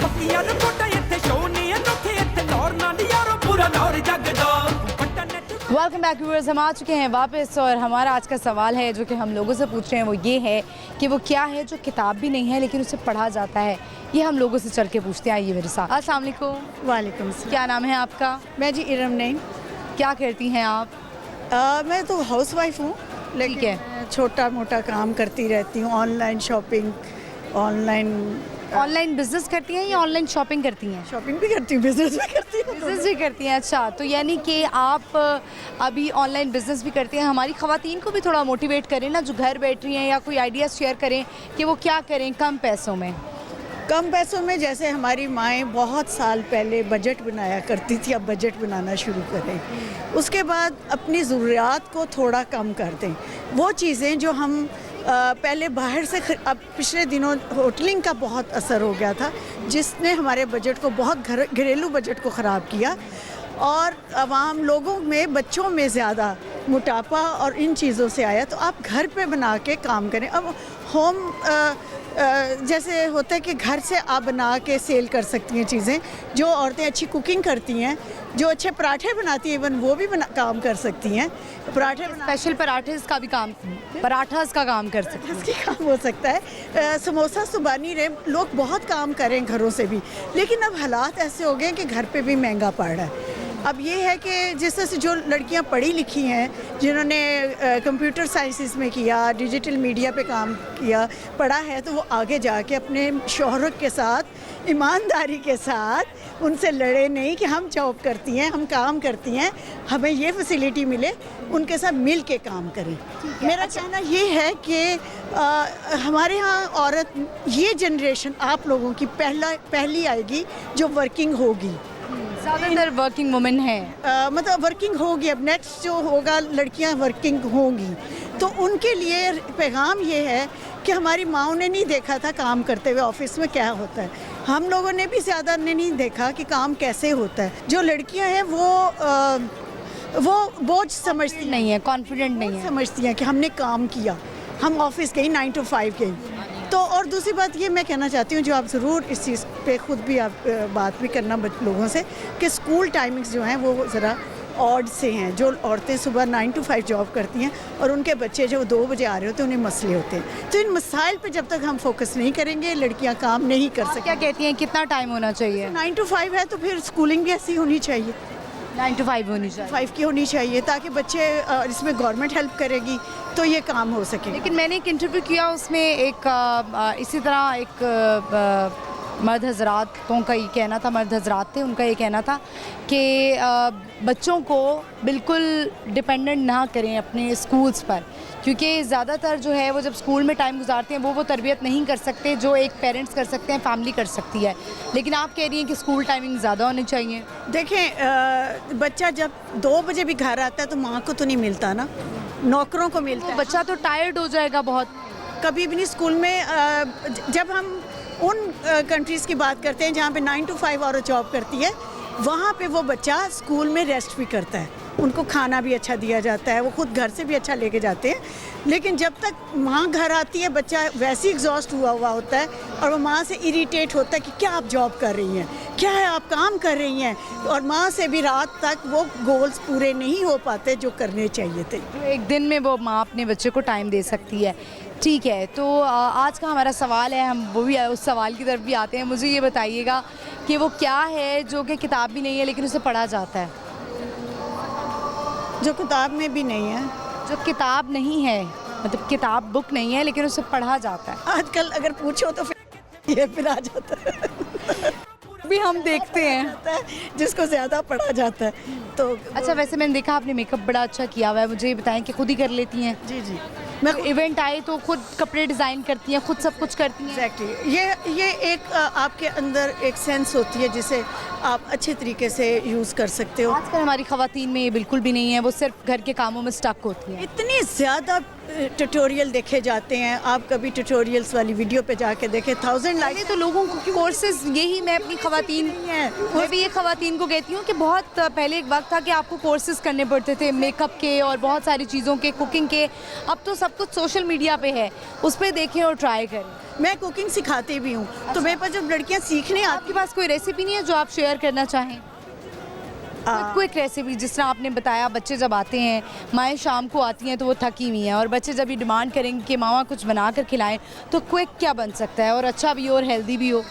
S9: पक्कियां नु कोटा इत्थे शो नहीं है, लोथे इत्थे लाहौर नाल यारो पूरा लाहौर जगदा।
S1: वेलकम बैक व्यूअर्स, हम आ चुके हैं वापस और हमारा आज का सवाल है जो कि हम लोगों से पूछ रहे हैं वो ये है कि वो क्या है जो किताब भी नहीं है लेकिन उसे पढ़ा जाता है। ये हम लोगों से चल के पूछते हैं। आइए मेरे साथ। अस्सलाम वालेकुम।
S12: वालेकुम सलाम।
S1: क्या नाम है आपका?
S12: मैं जी इरम नईम।
S1: क्या करती हैं आप?
S12: मैं तो हाउस वाइफ हूँ, लेकिन छोटा मोटा काम करती रहती हूँ। ऑनलाइन शॉपिंग,
S1: ऑनलाइन बिजनेस करती हैं या ऑनलाइन शॉपिंग करती हैं?
S12: शॉपिंग भी करती हूँ, बिजनेस भी करती हूँ।
S1: बिजनेस भी करती हैं, अच्छा। तो यानी कि आप अभी ऑनलाइन बिजनेस भी करती हैं। हमारी ख़वातीन को भी थोड़ा मोटिवेट करें ना, जो घर बैठ रही हैं, या कोई आइडियाज़ शेयर करें कि वो क्या करें कम पैसों में।
S12: कम पैसों में जैसे हमारी माएँ बहुत साल पहले बजट बनाया करती थी, अब बजट बनाना शुरू करें। उसके बाद अपनी ज़रूरियात को थोड़ा कम कर दें। वो चीज़ें जो हम पहले बाहर से अब पिछले दिनों होटलिंग का बहुत असर हो गया था, जिसने हमारे बजट को बहुत घरेलू बजट को ख़राब किया, और आवाम लोगों में, बच्चों में ज़्यादा मोटापा और इन चीज़ों से आया। तो आप घर पे बना के काम करें। अब होम जैसे होता है कि घर से आप बना के सेल कर सकती हैं चीज़ें। जो औरतें अच्छी कुकिंग करती हैं, जो अच्छे पराठे बनाती हैं, इवन वो भी काम कर सकती हैं। पराठे
S1: स्पेशल पराठेस का भी काम, पराठास का काम कर सकते हैं,
S12: इसकी काम हो सकता है। समोसा सुबानी रहे, लोग बहुत काम करें घरों से भी, लेकिन अब हालात ऐसे हो गए कि घर पे भी महंगा पड़ रहा है। अब ये है कि जिस तरह से जो लड़कियां पढ़ी लिखी हैं, जिन्होंने कंप्यूटर साइंसेस में किया, डिजिटल मीडिया पे काम किया, पढ़ा है, तो वो आगे जाके अपने शौहरों के साथ ईमानदारी के साथ उनसे लड़े नहीं कि हम जॉब करती हैं, हम काम करती हैं, हमें ये फैसिलिटी मिले, उनके साथ मिल के काम करें। मेरा कहना ये है कि हमारे यहाँ औरत, ये जनरेशन आप लोगों की पहली आएगी जो वर्किंग होगी।
S1: ज़्यादातर वर्किंग वुमेन है,
S12: मतलब वर्किंग होगी। अब नेक्स्ट जो होगा, लड़कियां वर्किंग होंगी, तो उनके लिए पैगाम ये है कि हमारी माँओं ने नहीं देखा था काम करते हुए ऑफिस में क्या होता है। हम लोगों ने भी ज़्यादा ने नहीं देखा कि काम कैसे होता है। जो लड़कियां हैं वो बोझ समझती
S1: नहीं है, कॉन्फिडेंट नहीं है,
S12: समझती हैं कि हमने काम किया, हम ऑफिस गई, 9 to 5 गई। तो और दूसरी बात ये मैं कहना चाहती हूँ, जो आप ज़रूर इस चीज़ पे ख़ुद भी आप बात भी करना लोगों से, कि स्कूल टाइमिंग्स जो हैं वो ज़रा ऑड से हैं। जो औरतें सुबह 9 to 5 जॉब करती हैं और उनके बच्चे जो 2 बजे आ रहे होते हैं, उन्हें मसले होते हैं। तो इन मसाइल पे जब तक हम फोकस नहीं करेंगे, लड़कियां काम नहीं कर सकती।
S1: क्या कहती हैं, कितना टाइम होना चाहिए?
S12: 9 to 5 है तो फिर स्कूलिंग भी ऐसी होनी चाहिए।
S1: 9 to 5 होनी चाहिए।
S12: 5 की होनी चाहिए ताकि बच्चे इसमें गवर्नमेंट हेल्प करेगी तो ये काम हो सके।
S1: लेकिन मैंने एक इंटरव्यू किया, उसमें एक इसी तरह एक मर्द हजरातों का ये कहना था, मर्द हजरात थे, उनका ये कहना था कि बच्चों को बिल्कुल डिपेंडेंट ना करें अपने स्कूल्स पर, क्योंकि ज़्यादातर जो है वो जब स्कूल में टाइम गुजारते हैं वो तरबियत नहीं कर सकते जो एक पेरेंट्स कर सकते हैं, फैमिली कर सकती है। लेकिन आप कह रही हैं कि स्कूल टाइमिंग ज़्यादा होनी चाहिए।
S12: देखें बच्चा जब 2 बजे भी घर आता है तो माँ को तो नहीं मिलता ना, नौकरों को मिलता है।
S1: बच्चा तो टायर्ड हो जाएगा बहुत।
S12: कभी भी नहीं स्कूल में जब हम उन कंट्रीज़ की बात करते हैं जहाँ पे 9 to 5 और जॉब करती है, वहाँ पे वो बच्चा स्कूल में रेस्ट भी करता है, उनको खाना भी अच्छा दिया जाता है, वो खुद घर से भी अच्छा लेके जाते हैं। लेकिन जब तक माँ घर आती है बच्चा वैसे ही एग्जॉस्ट हुआ होता है और वो माँ से इरिटेट होता है कि क्या आप जॉब कर रही हैं, क्या है आप काम कर रही हैं, और माँ से भी रात तक वो गोल्स पूरे नहीं हो पाते जो करने चाहिए थे।
S1: एक दिन में वो माँ अपने बच्चे को टाइम दे सकती है। ठीक है, तो आज का हमारा सवाल है, हम वो भी उस सवाल की तरफ भी आते हैं। मुझे ये बताइएगा कि वो क्या है जो कि किताब भी नहीं है लेकिन उसे पढ़ा जाता है?
S12: जो किताब में भी नहीं है,
S1: जो किताब नहीं है, मतलब किताब बुक नहीं है लेकिन उसे पढ़ा जाता है।
S12: आजकल अगर पूछो तो फिर आ जाता है
S1: भी हम देखते हैं
S12: जिसको ज़्यादा पढ़ा जाता है। तो
S1: अच्छा, वैसे मैंने देखा आपने मेकअप बड़ा अच्छा किया हुआ है, मुझे ये बताएं कि खुद ही कर लेती हैं?
S12: जी जी,
S1: मैं इवेंट आए तो खुद कपड़े डिज़ाइन करती हैं, खुद सब कुछ करती हैं?
S12: एग्जैक्टली, ये एक आपके अंदर एक सेंस होती है जिसे आप अच्छे तरीके से यूज़ कर सकते हो।
S1: आजकल हमारी ख़वातीन में ये बिल्कुल भी नहीं है, वो सिर्फ घर के कामों में स्टक होती हैं।
S12: इतनी ज़्यादा ट्यूटोरियल देखे जाते हैं, आप कभी ट्यूटोरियल्स वाली वीडियो पे जाके देखें, 1000 लाइक।
S1: तो लोगों को कोर्सेज, यही मैं अपनी ख़वातीन मैं भी ये ख़वातीन को कहती हूँ कि बहुत पहले एक वक्त था कि आपको कोर्सेज करने पड़ते थे मेकअप के और बहुत सारी चीज़ों के, कुकिंग के। अब तो सब कुछ सोशल मीडिया पे है, उस पर देखें और ट्राई करें।
S12: मैं कुकिंग सिखाती भी हूँ। तो मेरे पास जब लड़कियाँ सीखने
S1: आपके पास कोई रेसिपी नहीं है जो आप शेयर करना चाहें? क्विक रेसिपी, जिस तरह आपने बताया बच्चे जब आते हैं, माएँ शाम को आती हैं तो वो थकी हुई हैं, और बच्चे जब ये डिमांड करेंगे कि मामा कुछ बना कर खिलाएं, तो क्विक क्या बन सकता है और अच्छा भी हो और हेल्दी भी हो?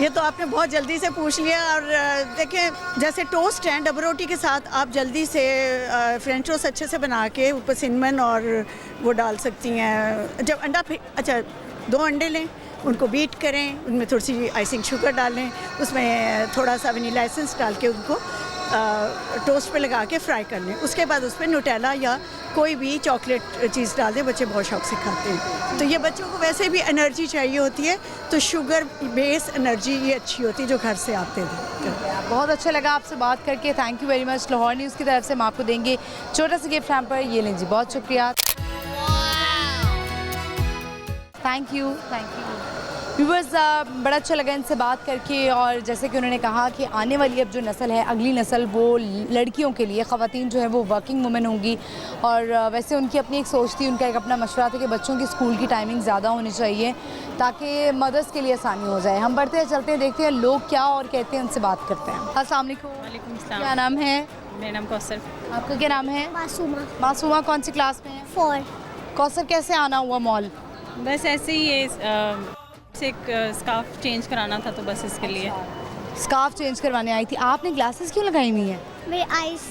S12: ये तो आपने बहुत जल्दी से पूछ लिया। और देखें, जैसे टोस्ट हैं, डबल रोटी के साथ आप जल्दी से फ्रेंच टोस्ट अच्छे से बना के ऊपर सिनेमन और वो डाल सकती हैं। जब अंडा अच्छा 2 अंडे लें, उनको बीट करें, उनमें थोड़ी सी आइसिंग शुगर डालें, उसमें थोड़ा सा वनीला एसेंस डाल के उनको टोस्ट पे लगा के फ्राई कर लें। उसके बाद उस पर न्यूटेला या कोई भी चॉकलेट चीज़ डाल दें, बच्चे बहुत शौक से खाते हैं। तो ये बच्चों को वैसे भी एनर्जी चाहिए होती है, तो शुगर बेस एनर्जी ये अच्छी होती है जो घर से आते हैं।
S1: बहुत अच्छा लगा आपसे बात करके, thank you very much. Lahore news की तरफ से हम आपको देंगे छोटा सा गिफ्ट हैम्पर, ये लें जी, बहुत शुक्रिया, थैंक यू। व्यूअर्स, बड़ा अच्छा लगा इनसे बात करके, और जैसे कि उन्होंने कहा कि आने वाली अब जो नस्ल है, अगली नस्ल, वो लड़कियों के लिए, ख़वातीन जो है वो वर्किंग वुमेन होंगी। और वैसे उनकी अपनी एक सोच थी, उनका एक अपना मशवरा था कि बच्चों की स्कूल की टाइमिंग ज़्यादा होनी चाहिए ताकि मदर्स के लिए आसानी हो जाए। हम बढ़ते हैं, चलते हैं, देखते हैं लोग क्या और कहते हैं, उनसे बात करते हैं। अस्सलाम वालेकुम, क्या नाम है?
S13: मेरा नाम कौसर।
S1: आपका क्या नाम है?
S5: मासूमा।
S1: मासूमा कौन सी क्लास में है?
S5: 4।
S1: कौसर, कैसे आना हुआ मॉल?
S13: बस ऐसे ही ये एक स्कार्फ चेंज कराना था, तो बस इसके लिए
S1: स्कार्फ चेंज करवाने आई थी। आपने ग्लासेस क्यों लगाई हुई हैं?
S5: मेरे आइस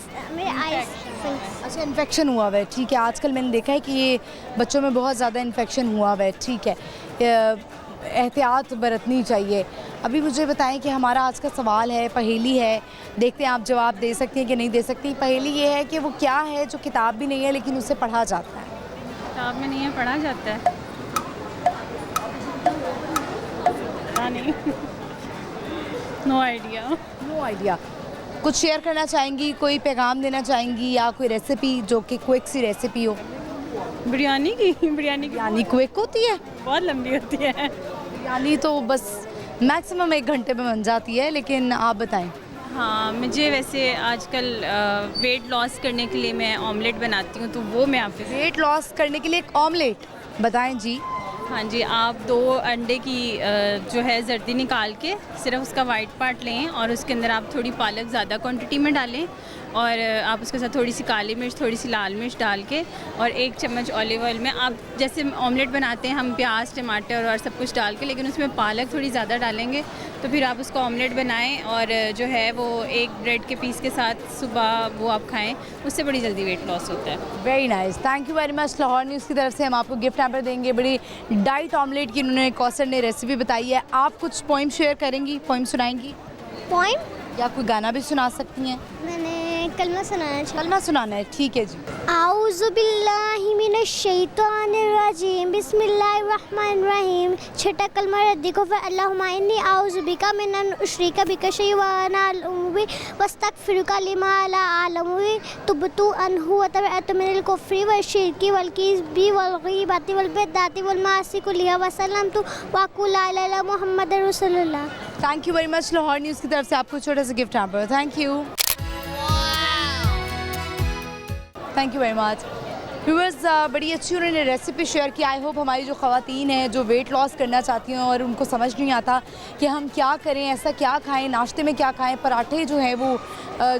S1: अच्छा, इन्फेक्शन हुआ हुआ है, ठीक है। आजकल मैंने देखा है कि ये बच्चों में बहुत ज़्यादा इन्फेक्शन हुआ हुआ है, ठीक है, एहतियात बरतनी चाहिए। अभी मुझे बताएं कि हमारा आज का सवाल है, पहेली है, देखते हैं आप जवाब दे सकती हैं कि नहीं दे सकती। पहेली ये है कि वो क्या है जो किताब भी नहीं है लेकिन उसे पढ़ा जाता है?
S13: किताब में नहीं है, पढ़ा जाता है। नहीं, नो आइडिया।
S1: कुछ शेयर करना चाहेंगी, कोई पैगाम देना चाहेंगी, या कोई रेसिपी जो कि क्विक सी रेसिपी हो?
S13: बिरयानी की
S1: क्विक होती है,
S13: बहुत लंबी होती है।
S1: बिरयानी तो बस मैक्सिमम 1 घंटे में बन जाती है, लेकिन आप बताएं।
S13: हाँ, मुझे वैसे आजकल वेट लॉस करने के लिए मैं ऑमलेट बनाती हूँ, तो वो मैं आप
S1: वेट लॉस करने के लिए एक ऑमलेट बताएं जी।
S13: हाँ जी, आप 2 अंडे की जो है जर्दी निकाल के सिर्फ उसका वाइट पार्ट लें, और उसके अंदर आप थोड़ी पालक ज़्यादा क्वांटिटी में डालें, और आप उसके साथ थोड़ी सी काली मिर्च, थोड़ी सी लाल मिर्च डाल के और 1 चम्मच ऑलिव ऑयल में आप जैसे ऑमलेट बनाते हैं हम प्याज टमाटर और सब कुछ डाल के, लेकिन उसमें पालक थोड़ी ज़्यादा डालेंगे तो फिर आप उसको ऑमलेट बनाएं और जो है वो एक ब्रेड के पीस के साथ सुबह वो आप खाएं, उससे बड़ी जल्दी वेट लॉस होता है।
S1: Very nice, thank you very much. Lahore news की तरफ से हम आपको गिफ्ट हैम्पर देंगे। बड़ी डाइट ऑमलेट की उन्होंने कौसर ने रेसिपी बताई है। आप कुछ पोइम शेयर करेंगी, पोइम सुनाएंगी?
S5: पोइम
S1: या कोई गाना भी सुना सकती हैं?
S5: मैंने कलमा सुनाना
S1: कलमा सुनाना है, ठीक है जी।
S5: आऊज़ु बिल्लाहि मिनश शैतानिर रजीम बिस्मिल्लाहिर रहमानिर रहीम। छठा कलमा देखो व अल्लाहुम्मा इन्नी आऊज़ु बिका मिन अन उशरिका बिका शैअन व अना अ'लमु वस्तगफिरुका लिमा ला अ'लमु तुबतु अन्हु व तबअतु मिनल कुफ्रि व शिरकी वल किज़्बि वल गीबति वल बिदअति वल मासी कुल्लिहा व सल्लमतु व अक़ूलु ला इलाहा इल्लल्लाह मुहम्मदुर रसूलुल्लाह।
S1: Thank you very much. Lahore news की तरफ से आपको छोटा सा gift hamper. Thank you, thank you very much. Viewers, बड़ी अच्छी उन्होंने रेसिपी शेयर की। आई होप हमारी जो ख़वातीन हैं जो वेट लॉस करना चाहती हैं और उनको समझ नहीं आता कि हम क्या करें, ऐसा क्या खाएं, नाश्ते में क्या खाएं। पराठे जो हैं वो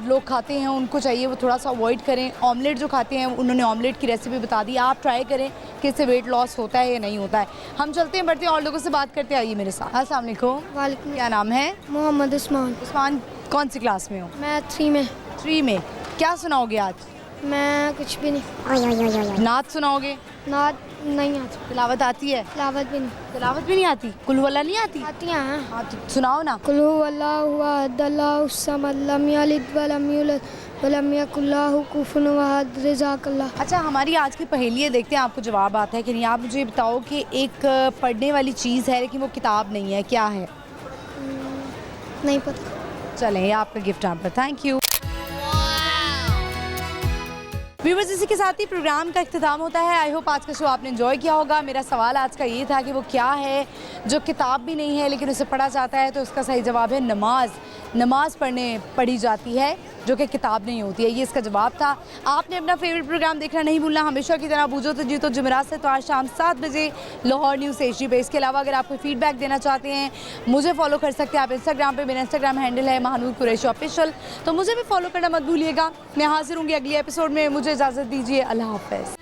S1: लोग खाते हैं, उनको चाहिए वो थोड़ा सा अवॉइड करें। ऑमलेट जो खाते हैं उन्होंने ऑमलेट की रेसिपी बता दी। आप ट्राई करें कि इससे वेट लॉस होता है या नहीं होता है। हम चलते हैं, बढ़ते हैं और लोगों से बात करते हैं। आइए मेरे साथ। अस्सलाम वालेकुम।
S5: वालेकुम।
S1: क्या नाम है?
S5: मोहम्मद उस्मान।
S1: उस्मान, कौन सी क्लास में हो?
S5: मैं 3 में।
S1: 3 में। क्या सुनाओगे आज?
S5: मैं कुछ भी नहीं।
S1: नात सुनाओगे?
S5: नात नहीं आती।
S1: तिलावत आती है?
S5: तिलावत भी नहीं।
S1: तिलावत भी नहीं आती? कुल वल्ला नहीं आती?
S5: आती हैं।
S1: हाँ तो सुनाओ ना।
S5: कुल हुवल्लाहु अहद अल्लाहु समद लम यलिद व लम यूलद व लम यकुल लहु कुफुवन अहद। जज़ाकल्लाह।
S1: अच्छा, हमारी आज की पहेली है, देखते हैं आपको जवाब आता है कि नहीं। आप मुझे बताओ कि एक पढ़ने वाली चीज़ है लेकिन वो किताब नहीं है, क्या है?
S5: नहीं पता।
S1: चलें, ये आपका gift hamper. Thank you. Viewers, इसी के साथ ही प्रोग्राम का इख्तिताम होता है। आई होप आज का शो आपने एंजॉय किया होगा। मेरा सवाल आज का ये था कि वो क्या है जो किताब भी नहीं है लेकिन उसे पढ़ा जाता है, तो उसका सही जवाब है नमाज। नमाज पढ़ी जाती है जो कि किताब नहीं होती है, ये इसका जवाब था। आपने अपना फेवरेट प्रोग्राम देखना नहीं भूलना, हमेशा की तरह बूझो तो जीतो जुमेरात से तो आज शाम 7 बजे लाहौर न्यूज़ HD पे। इसके अलावा अगर आप कोई फीडबैक देना चाहते हैं मुझे फॉलो कर सकते हैं आप इंस्टाग्राम पे। मेरा इंस्टाग्राम हैंडल है महानूर कुरैशी ऑफिशियल, तो मुझे भी फॉलो करना मत भूलिएगा। मैं हाजिर होंगी अगले एपिसोड में। मुझे इजाज़त दीजिए, अल्लाह हाफ़िज़।